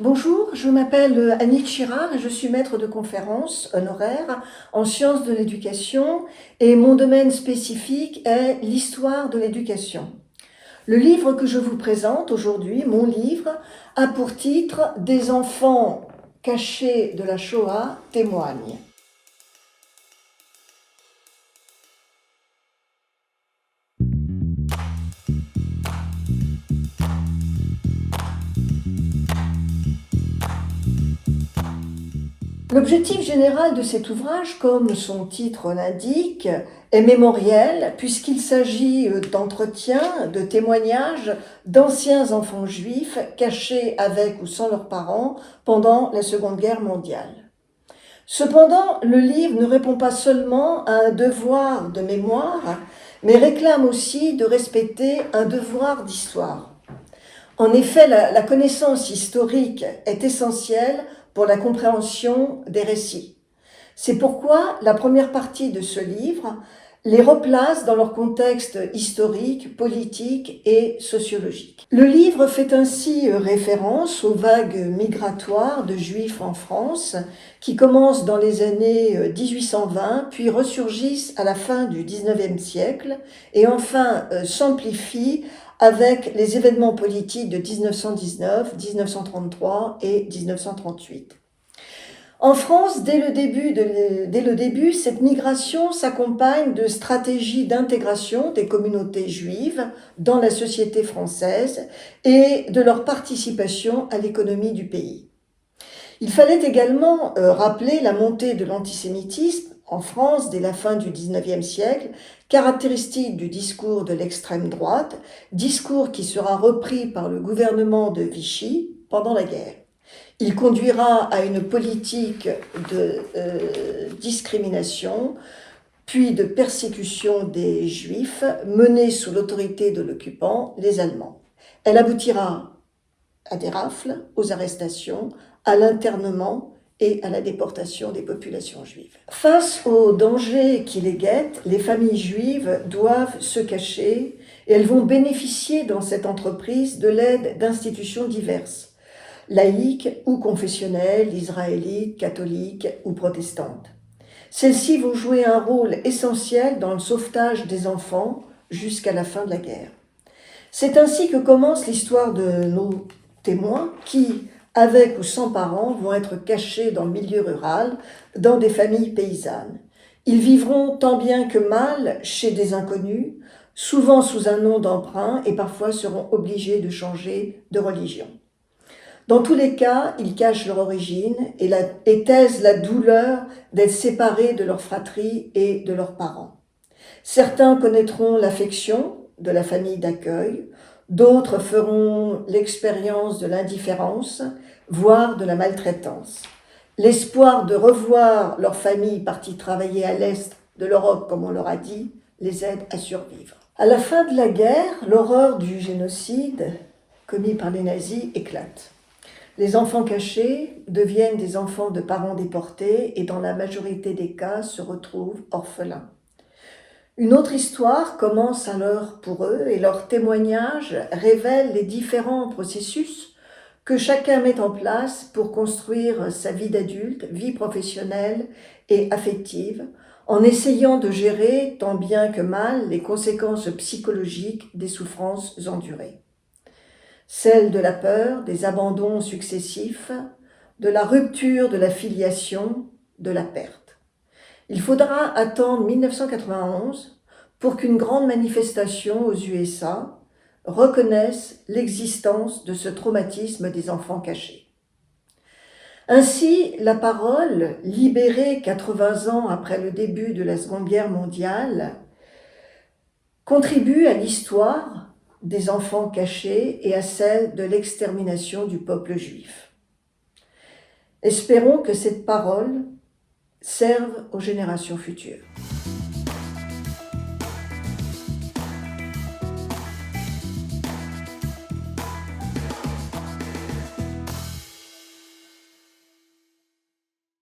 Bonjour, je m'appelle Annick Chirard et je suis maître de conférences honoraire en sciences de l'éducation et mon domaine spécifique est l'histoire de l'éducation. Le livre que je vous présente aujourd'hui, mon livre, a pour titre « Des enfants cachés de la Shoah témoignent ». L'objectif général de cet ouvrage, comme son titre l'indique, est mémoriel puisqu'il s'agit d'entretiens, de témoignages d'anciens enfants juifs cachés avec ou sans leurs parents pendant la Seconde Guerre mondiale. Cependant, le livre ne répond pas seulement à un devoir de mémoire, mais réclame aussi de respecter un devoir d'histoire. En effet, la connaissance historique est essentielle pour la compréhension des récits. C'est pourquoi la première partie de ce livre les replace dans leur contexte historique, politique et sociologique. Le livre fait ainsi référence aux vagues migratoires de Juifs en France qui commencent dans les années 1820 puis ressurgissent à la fin du XIXe siècle et enfin s'amplifient avec les événements politiques de 1919, 1933 et 1938. En France, dès le début, cette migration s'accompagne de stratégies d'intégration des communautés juives dans la société française et de leur participation à l'économie du pays. Il fallait également rappeler la montée de l'antisémitisme en France dès la fin du XIXe siècle, caractéristique du discours de l'extrême droite, discours qui sera repris par le gouvernement de Vichy pendant la guerre. Il conduira à une politique de discrimination, puis de persécution des Juifs menée sous l'autorité de l'occupant, les Allemands. Elle aboutira à des rafles, aux arrestations, à l'internement et à la déportation des populations juives. Face aux dangers qui les guettent, les familles juives doivent se cacher et elles vont bénéficier dans cette entreprise de l'aide d'institutions diverses, laïques ou confessionnelles, israélites, catholiques ou protestantes. Celles-ci vont jouer un rôle essentiel dans le sauvetage des enfants jusqu'à la fin de la guerre. C'est ainsi que commence l'histoire de nos témoins qui, avec ou sans parents, vont être cachés dans le milieu rural, dans des familles paysannes. Ils vivront tant bien que mal chez des inconnus, souvent sous un nom d'emprunt et parfois seront obligés de changer de religion. Dans tous les cas, ils cachent leur origine et taisent la douleur d'être séparés de leur fratrie et de leurs parents. Certains connaîtront l'affection de la famille d'accueil, d'autres feront l'expérience de l'indifférence, voire de la maltraitance. L'espoir de revoir leur famille partie travailler à l'est de l'Europe, comme on leur a dit, les aide à survivre. À la fin de la guerre, l'horreur du génocide commis par les nazis éclate. Les enfants cachés deviennent des enfants de parents déportés et dans la majorité des cas se retrouvent orphelins. Une autre histoire commence alors pour eux et leurs témoignages révèlent les différents processus que chacun met en place pour construire sa vie d'adulte, vie professionnelle et affective, en essayant de gérer tant bien que mal les conséquences psychologiques des souffrances endurées. Celle de la peur, des abandons successifs, de la rupture de la filiation, de la perte. Il faudra attendre 1991 pour qu'une grande manifestation aux USA reconnaisse l'existence de ce traumatisme des enfants cachés. Ainsi, la parole, libérée 80 ans après le début de la Seconde Guerre mondiale, contribue à l'histoire des enfants cachés et à celle de l'extermination du peuple juif. Espérons que cette parole serve aux générations futures.